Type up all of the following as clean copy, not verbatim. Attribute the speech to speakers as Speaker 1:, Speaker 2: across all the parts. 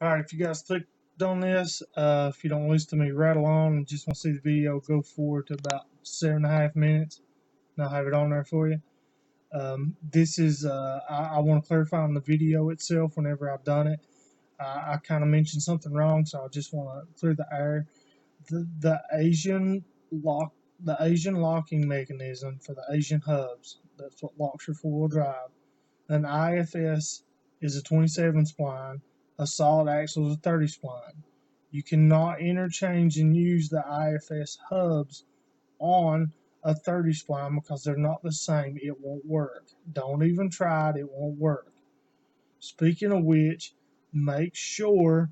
Speaker 1: Alright, if you guys clicked on this, if you don't listen to me right along and just want to see the video, go forward to about 7.5 minutes, and I'll have it on there for you. This is, I want to clarify on the video itself whenever I've done it. I kind of mentioned something wrong, so I just want to clear the air. The Asian locking mechanism for the Asian hubs, that's what locks your four-wheel drive. An IFS is a 27 spline, a solid axle is a 30 spline. You cannot interchange and use the IFS hubs on a 30 spline because they're not the same. It won't work. Don't even try it, it won't work. Speaking of which, make sure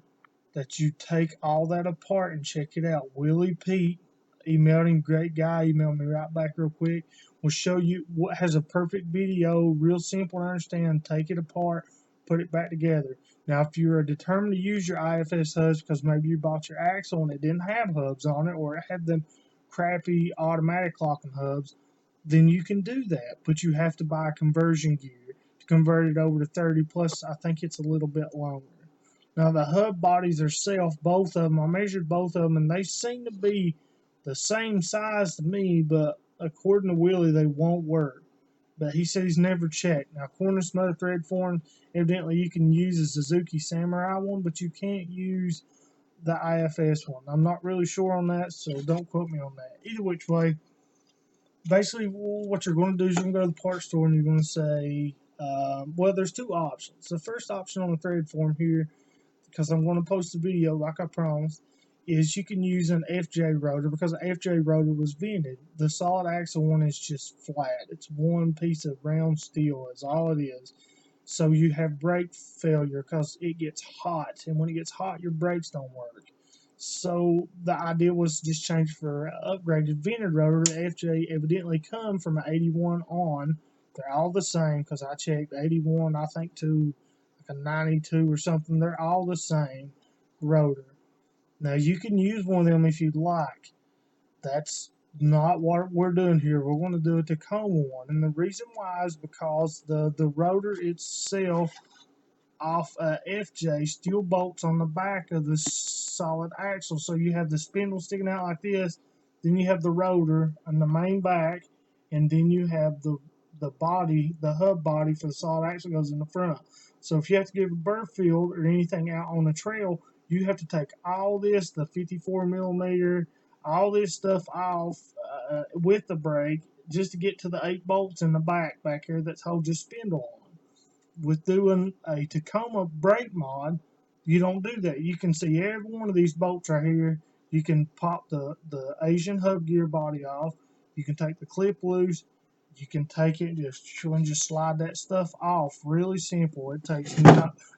Speaker 1: that you take all that apart and check it out. Wheelie Pete, emailed him, great guy, emailed me right back real quick. Will show you what has a perfect video, real simple to understand. Take it apart, put it back together. Now, if you're determined to use your IFS hubs because maybe you bought your axle and it didn't have hubs on it, or it had them crappy automatic locking hubs, then you can do that. But you have to buy conversion gear to convert it over to 30. Plus, I think it's a little bit longer. Now the hub bodies themselves, both of them, I measured both of them, and they seem to be the same size to me, but according to Willie, they won't work. But he said he's never checked. Now, according to some other thread form, evidently you can use a Suzuki Samurai one, but you can't use the IFS one. I'm not really sure on that, so don't quote me on that. Either which way, basically what you're going to do is you're going to go to the parts store and you're going to say, well, there's two options. The first option on the thread form here, because I'm going to post a video like I promised, is you can use an FJ rotor because the FJ rotor was vented. The solid axle one is just flat. It's one piece of round steel is all it is. So you have brake failure because it gets hot, and when it gets hot, your brakes don't work. So the idea was to just change for an upgraded vented rotor. The FJ evidently come from an 81 on. They're all the same because I checked 81, I think, to like a 92 or something. They're all the same rotor. Now you can use one of them if you'd like. That's not what we're doing here. We're going to do a Tacoma one. And the reason why is because the rotor itself off FJ steel bolts on the back of the solid axle. So you have the spindle sticking out like this, then you have the rotor on the main back, and then you have the body, the hub body for the solid axle goes in the front. So if you have to give a burr field or anything out on the trail, you have to take all this, the 54 millimeter, all this stuff off with the brake just to get to the 8 bolts in the back here that hold your spindle on. With doing a Tacoma brake mod, you don't do that. You can see every one of these bolts right here. You can pop the Asian hub gear body off. You can take the clip loose. You can take it and just slide that stuff off. Really simple. It takes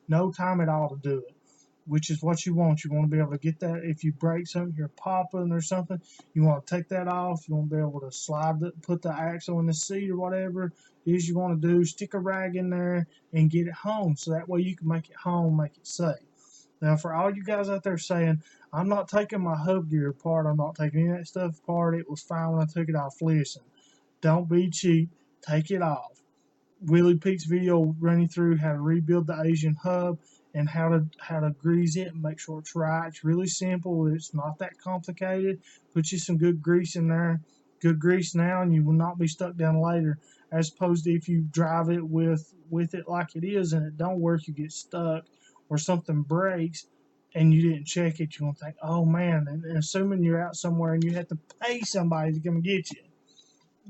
Speaker 1: no time at all to do it, which is what you want. You want to be able to get that if you break something, you're popping or something, you want to take that off. You want to be able to put the axle in the seat or whatever it is you want to do, stick a rag in there and get it home. So that way you can make it home, make it safe. Now, for all you guys out there saying, I'm not taking my hub gear apart, I'm not taking any of that stuff apart, it was fine when I took it off. Listen, don't be cheap, take it off. Wheelie Pete's video running through how to rebuild the Asian hub and how to grease it and make sure it's right. It's really simple. It's not that complicated. Put you some good grease in there. Good grease now, and you will not be stuck down later. As opposed to if you drive it with it like it is and it don't work, you get stuck or something breaks and you didn't check it. You won't think, oh man. And assuming you're out somewhere and you have to pay somebody to come and get you,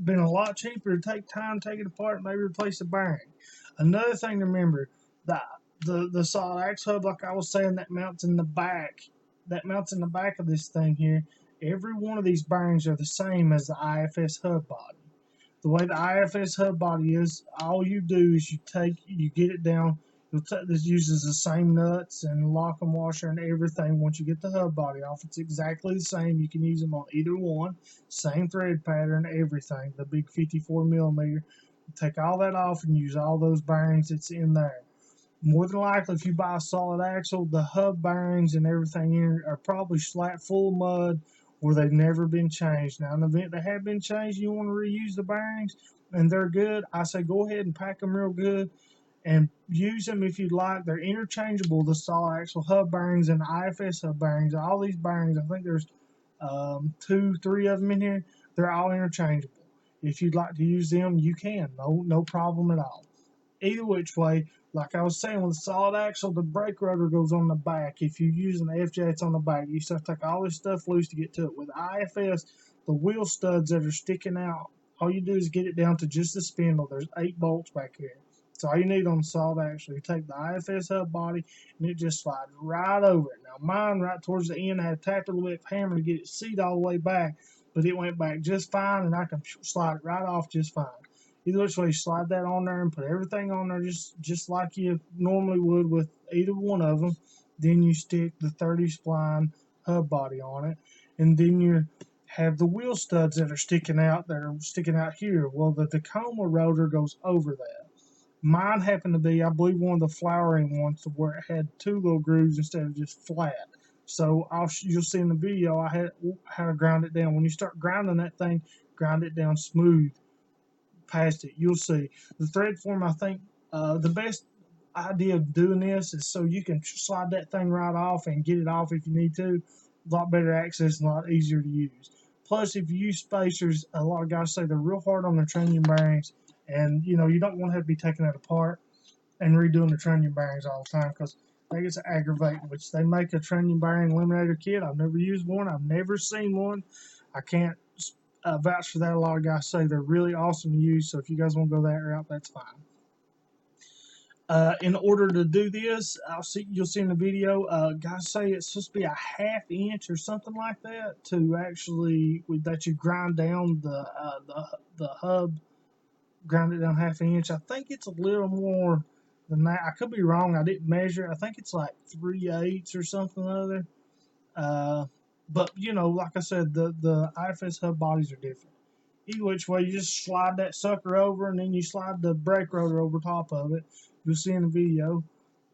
Speaker 1: been a lot cheaper to take time, take it apart, and maybe replace the bearing. Another thing to remember, the the solid axle hub, like I was saying, that mounts in the back. That mounts in the back of this thing here. Every one of these bearings are the same as the IFS hub body. The way the IFS hub body is, all you do is you get it down. This uses the same nuts and lock and washer and everything. Once you get the hub body off, it's exactly the same. You can use them on either one. Same thread pattern, everything. The big 54 millimeter. Take all that off and use all those bearings that's in there. More than likely, if you buy a solid axle, the hub bearings and everything in it are probably flat full of mud or they've never been changed. Now, in the event they have been changed, you want to reuse the bearings and they're good, I say go ahead and pack them real good. and use them if you'd like. They're interchangeable, the solid axle hub bearings and the IFS hub bearings. All these bearings, I think there's 2, 3 of them in here. They're all interchangeable. If you'd like to use them, you can. No problem at all. Either which way, like I was saying, with the solid axle, the brake rotor goes on the back. If you use an FJ, it's on the back. You just have to take all this stuff loose to get to it. With IFS, the wheel studs that are sticking out, all you do is get it down to just the spindle. There's 8 bolts back here. So all you need on the solid axle, you take the IFS hub body and it just slides right over it. Now mine, right towards the end, I had tapped it with a hammer to get it seat all the way back, but it went back just fine, and I can slide it right off just fine. Either which way, you slide that on there and put everything on there just like you normally would with either one of them. Then you stick the 30 spline hub body on it, and then you have the wheel studs that are sticking out here. Well, the Tacoma rotor goes over that. Mine happened to be, I believe, one of the flowering ones where it had 2 little grooves instead of just flat. So you'll see in the video I had how to grind it down. When you start grinding that thing, grind it down smooth past it. You'll see the thread form. I think the best idea of doing this is so you can slide that thing right off and get it off if you need to. A lot better access and a lot easier to use. Plus, if you use spacers, a lot of guys say they're real hard on their trunnion bearings, and you don't want to have to be taking that apart and redoing the trunnion bearings all the time, because that gets aggravating. Which they make a trunnion bearing eliminator kit. I've never used one. I've never seen one. I can't vouch for that. A lot of guys say they're really awesome to use, so if you guys want to go that route, that's fine. In order to do this, you'll see in the video, guys say it's supposed to be a ½ inch or something like that to actually that you grind down the hub, grind it down ½ inch. I think it's a little more than that. I could be wrong. I didn't measure. I think it's like 3/8 or something other. But like I said, the IFS hub bodies are different. Either which way, you just slide that sucker over, and then you slide the brake rotor over top of it. You'll see in the video.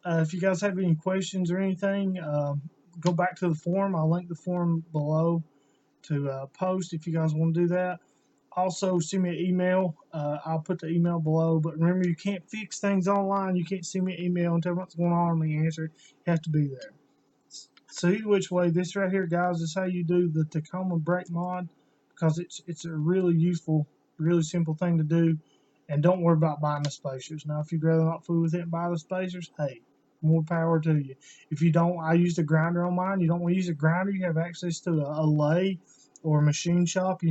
Speaker 1: If you guys have any questions or anything, go back to the forum. I'll link the forum below to post if you guys want to do that. Also, send me an email. I'll put the email below. But remember, you can't fix things online. You can't send me an email and tell me what's going on and the answer. You have to be there. So either which way, this right here, guys, is how you do the Tacoma brake mod, because it's a really useful, really simple thing to do. And don't worry about buying the spacers. Now, if you'd rather not fool with it and buy the spacers, hey, more power to you. If you don't, I used a grinder on mine. You don't want to use a grinder. You have access to a lathe or a machine shop.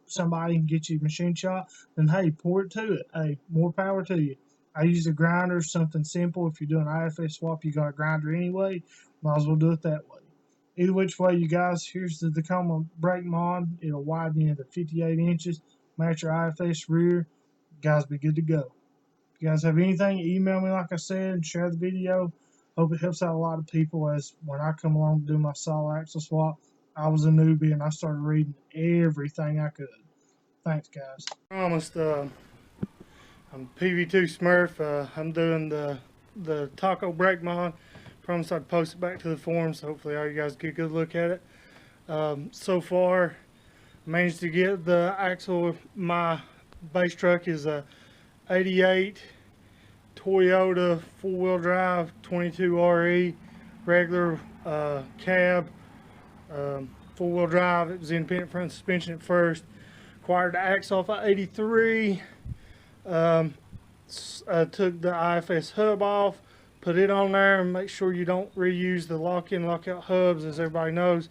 Speaker 1: Somebody can get you a machine shop. Then, hey, pour it to it. Hey, more power to you. I use a grinder, something simple. If you're doing IFS swap, you got a grinder anyway. Might as well do it that way. Either which way, you guys, here's the Tacoma brake mod. It'll widen you to 58 inches. Match your IFS rear. Guys, be good to go. If you guys have anything, email me like I said, share the video. Hope it helps out a lot of people, as when I come along to do my solid axle swap, I was a newbie and I started reading everything I could. Thanks, guys. Promised, I'm PV2 Smurf. I'm doing the taco brake mod. Promised I'd post it back to the forum, so hopefully all you guys get a good look at it. So far, managed to get the axle. My base truck is a 88 Toyota 4-wheel drive 22 RE regular cab, 4-wheel drive. It was independent front suspension at first. Acquired the axle off of 83. Took the IFS hub off, put it on there, and make sure you don't reuse the lock-in lock-out hubs. As everybody knows,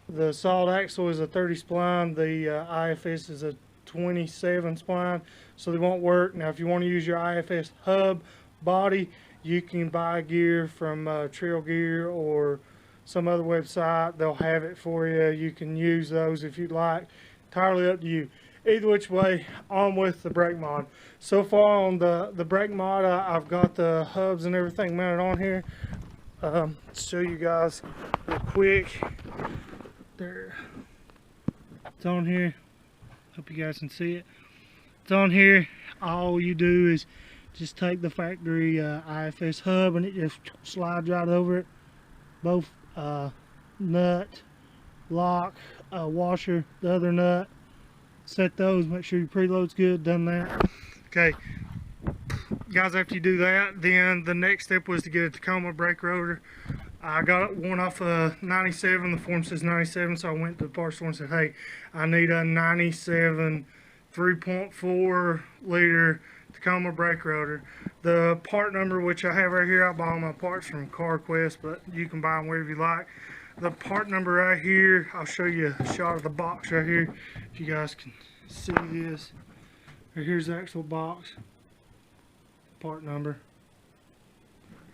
Speaker 1: the solid axle is a 30 spline, the IFS is a 27 spline, so they won't work. Now, if you want to use your IFS hub body, you can buy gear from Trail Gear or some other website. They'll have it for you. You can use those if you'd like. Entirely up to you. Either which way, on with the brake mod. So far on the brake mod, I've got the hubs and everything mounted on here. Show you guys real quick. There, it's on here. Hope you guys can see it. It's on here. All you do is just take the factory IFS hub and it just slides right over it. Both nut, lock, washer, the other nut. Set those, make sure your preload's good, done that. Okay, guys, after you do that, then the next step was to get a Tacoma brake rotor. I got one off of 97. The form says 97, so I went to the parts store and said, hey, I need a 97 3.4 liter Tacoma brake rotor. The part number, which I have right here, I bought all my parts from CarQuest, but you can buy them wherever you like. The part number right here, I'll show you a shot of the box right here, if you guys can see this. Here's the actual box, part number.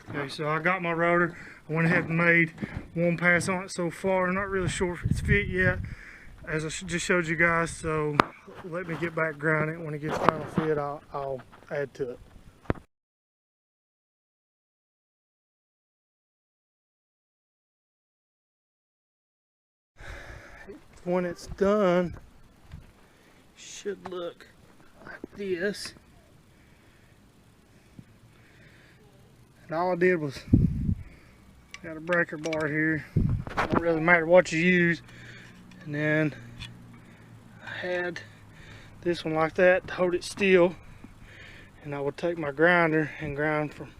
Speaker 1: Okay, so I got my rotor. I went ahead and made one pass on it so far. I'm not really sure if it's fit yet, as I just showed you guys, so let me get back grinding it. When it gets final fit, I'll add to it. When it's done, should look like this. And all I did was got a breaker bar here. Don't really matter what you use. And then I had this one like that to hold it still. And I would take my grinder and grind from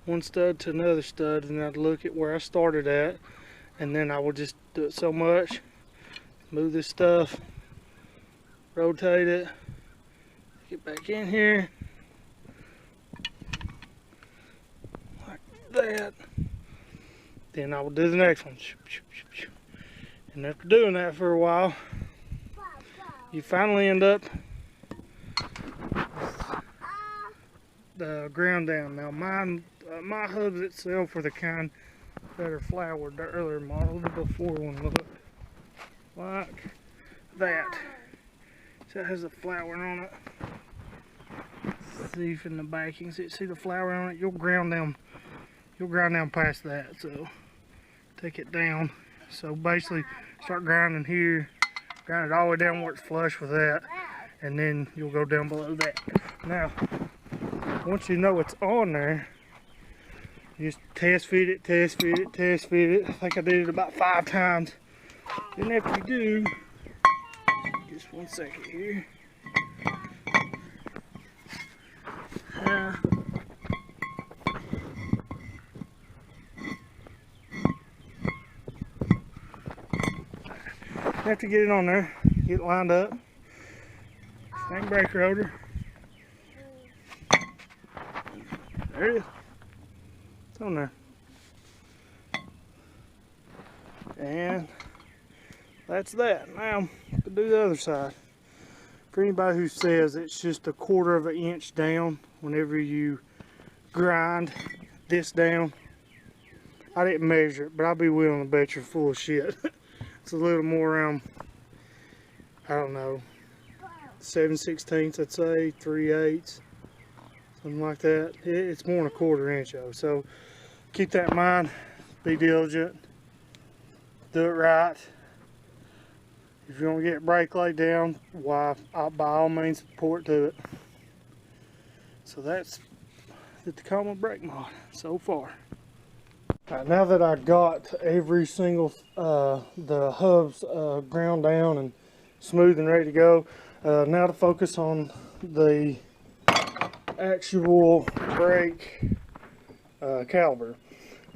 Speaker 1: one stud to another stud, and I'd look at where I started at, and then I would just do it so much, move this stuff, rotate it, get back in here like that. Then I will do the next one. And after doing that for a while, you finally end up with the ground down. Now my hubs itself were the kind that are flowered. The earlier model, the before one looked like that. So it has a flower on it. See if in the back you can see the flower on it. You'll ground down past that. So take it down. So basically start grinding here, grind it all the way down where it's flush with that, and then you'll go down below that. Now once you know it's on there, you just test fit it, test fit it, test fit it. I think I did it about 5 times. Then after you do, just one second here. After you get it on there, get it lined up. Same brake rotor. There it is. It's on there. And that's that. Now, to do the other side. For anybody who says it's just a 1/4 inch down whenever you grind this down, I didn't measure it, but I'll be willing to bet you're full of shit. It's a little more around, I don't know, 7/16, I'd say, 3/8, something like that. It's more than a 1/4 inch though, so keep that in mind. Be diligent, do it right. If you want to get brake laid down, why, by all means support to it. So that's the Tacoma brake mod so far. Right, now that I got every single the hubs ground down and smooth and ready to go, now to focus on the actual brake caliper.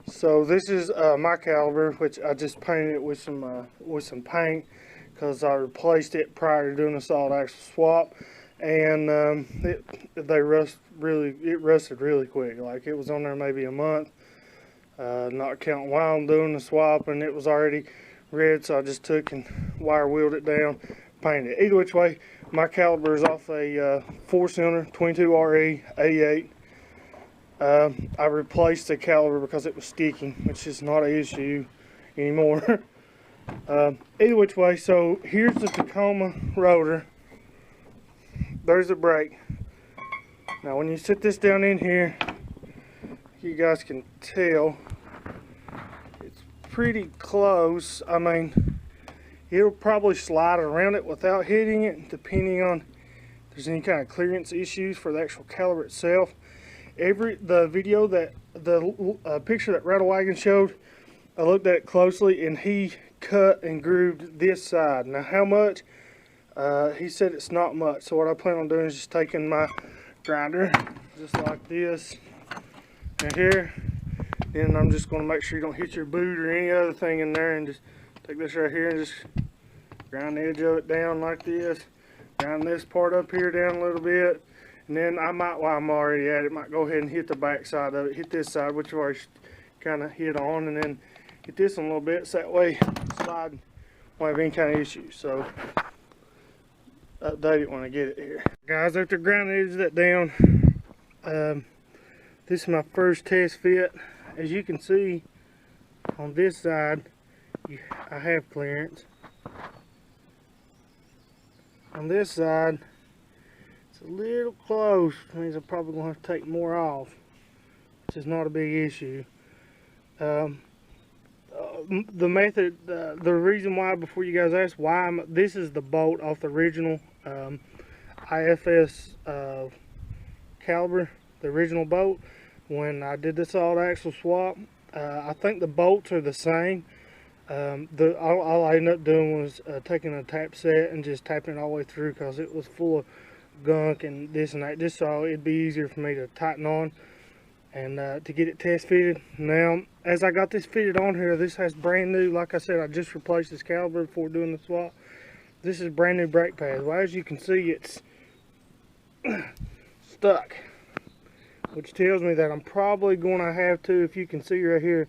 Speaker 1: So this is my caliper, which I just painted it with some paint because I replaced it prior to doing a solid axle swap, and it rusted really quick. Like, it was on there maybe a month. Not counting while I'm doing the swap, and it was already red, so I just took and wire wheeled it down, painted it. Either which way, my caliper is off a 4-cylinder 22RE A8. I replaced the caliper because it was sticking, which is not an issue anymore. Either which way, so here's the Tacoma rotor. There's the brake. Now when you sit this down in here, you guys can tell it's pretty close. I mean, it'll probably slide around it without hitting it, depending on if there's any kind of clearance issues for the actual caliper itself. The video that the picture that Rattle Wagon showed, I looked at it closely, and he cut and grooved this side. Now how much? He said it's not much. So what I plan on doing is just taking my grinder just like this right here. Then I'm just going to make sure you don't hit your boot or any other thing in there, and just take this right here and just grind the edge of it down like this. Grind this part up here down a little bit, and then I might, while I'm already at it, might go ahead and hit the back side of it, hit this side, which I've already kind of hit on, and then hit this one a little bit, so that way slide won't have any kind of issues. So update it when I get it here. Guys, after grinding that down, this is my first test fit. As you can see on this side, I have clearance. On this side, it's a little close, which means I'm probably going to have to take more off, which is not a big issue. The method, the reason why, before you guys ask why, this is the bolt off the original IFS caliber, the original bolt. When I did the solid axle swap, I think the bolts are the same. All I ended up doing was taking a tap set and just tapping it all the way through, because it was full of gunk and this and that, just so it'd be easier for me to tighten on and to get it test fitted. Now, as I got this fitted on here, this has brand new, like I said, I just replaced this caliber before doing the swap. This is brand new brake pads. Well, as you can see, it's stuck, which tells me that I'm probably going to have to, if you can see right here,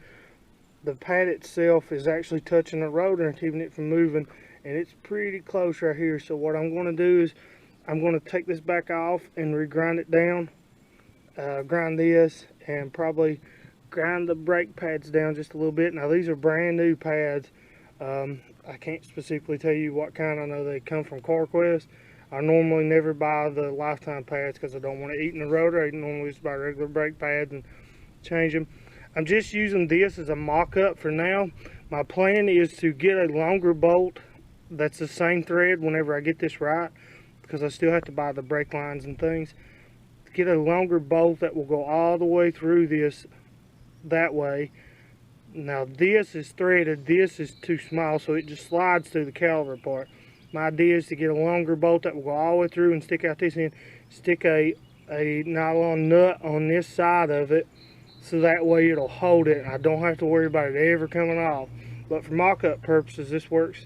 Speaker 1: the pad itself is actually touching the rotor and keeping it from moving, and it's pretty close right here. So what I'm going to do is I'm going to take this back off and regrind it down, grind this, and probably grind the brake pads down just a little bit. Now these are brand new pads. I can't specifically tell you what kind. I know they come from CarQuest. I normally never buy the lifetime pads because I don't want to eat in the rotor. I normally just buy regular brake pads and change them. I'm just using this as a mock-up for now. My plan is to get a longer bolt that's the same thread whenever I get this right, because I still have to buy the brake lines and things. Get a longer bolt that will go all the way through this that way. Now this is threaded, this is too small, so it just slides through the caliper part. My idea is to get a longer bolt that will go all the way through and stick out this end, stick a nylon nut on this side of it, so that way it'll hold it and I don't have to worry about it ever coming off. But for mock-up purposes, this works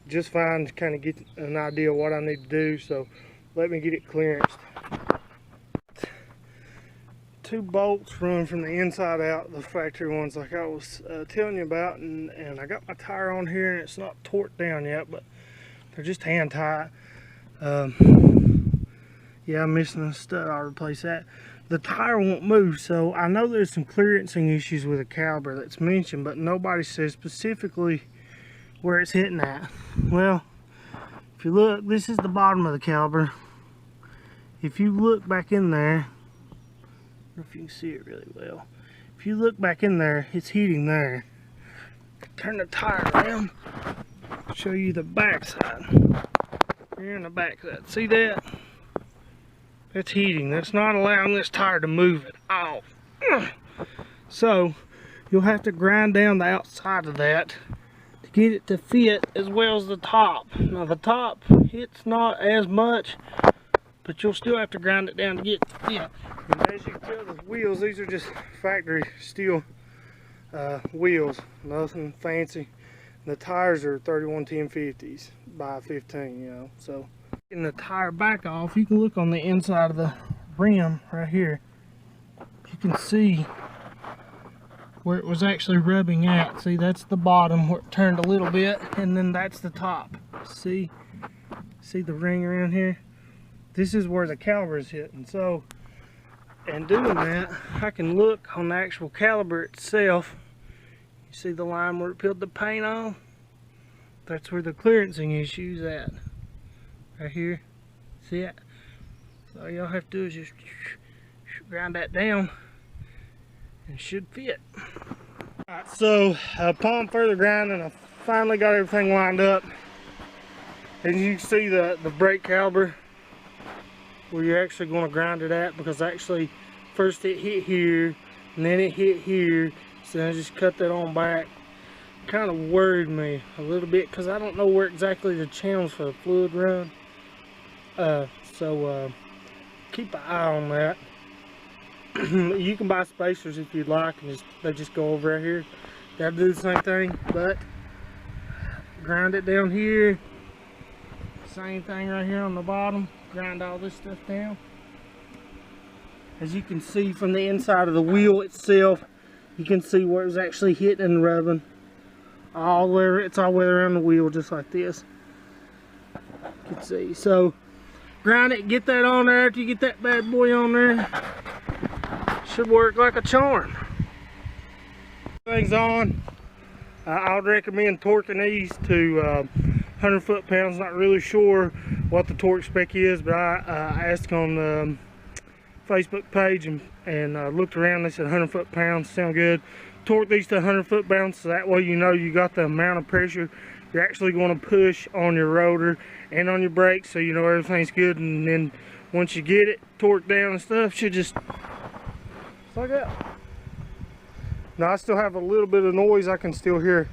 Speaker 1: just fine to kind of get an idea of what I need to do. So let me get it clearanced. Two bolts run from the inside out, the factory ones like I was telling you about, and I got my tire on here and it's not torqued down yet, but they're just hand tight. Yeah, I'm missing a stud. I'll replace that. The tire won't move, so I know there's some clearancing issues with the caliper that's mentioned, but nobody says specifically where it's hitting at. Well, if you look, this is the bottom of the caliper. If you look back in there, I don't know if you can see it really well. If you look back in there, it's heating there. Turn the tire around, show you the back side. Here in the back side, see that? That's heating. That's not allowing this tire to move at all. So you'll have to grind down the outside of that to get it to fit as well as the top. Now the top, it's not as much, but you'll still have to grind it down to get it to fit. And as you can tell, the wheels, these are just factory steel wheels, nothing fancy. The tires are 31-10-50s by 15, you know. So getting the tire back off, you can look on the inside of the rim right here. You can see where it was actually rubbing at. See, that's the bottom where it turned a little bit, and then that's the top. See the ring around here? This is where the caliper is hitting. So, and doing that, I can look on the actual caliper itself. You see the line where it peeled the paint off? That's where the clearancing issue's at. Right here. See it? So all y'all have to do is just grind that down and it should fit. Alright, so upon further grinding, I finally got everything lined up. And you can see the brake caliper where you're actually going to grind it at, because actually first it hit here and then it hit here, so I just cut that on back. Kind of worried me a little bit because I don't know where exactly the channels for the fluid run. So keep an eye on that. You can buy spacers if you'd like, and they just go over right here. Gotta do the same thing, but grind it down here. Same thing right here on the bottom. Grind all this stuff down. As you can see from the inside of the wheel itself, you can see where it's actually hitting and rubbing. It's all the way around the wheel, just like this. You can see. So grind it, get that on there. After you get that bad boy on there, should work like a charm. Things on. I would recommend torquing these to 100 foot-pounds. Not really sure what the torque spec is, but I asked on the Facebook page and looked around. They said 100 foot-pounds sound good. Torque these to 100 foot-pounds, so that way you know you got the amount of pressure you're actually going to push on your rotor and on your brakes, so you know everything's good. And then once you get it torqued down and stuff, should just like that. Now I still have a little bit of noise. I can still hear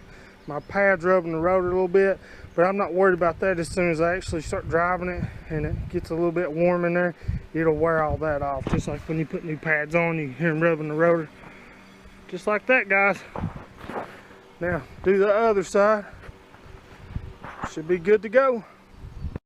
Speaker 1: my pads rubbing the rotor a little bit, but I'm not worried about that. As soon as I actually start driving it and it gets a little bit warm in there, it'll wear all that off. Just like when you put new pads on, you hear them rubbing the rotor. Just like that, guys. Now do the other side. Should be good to go.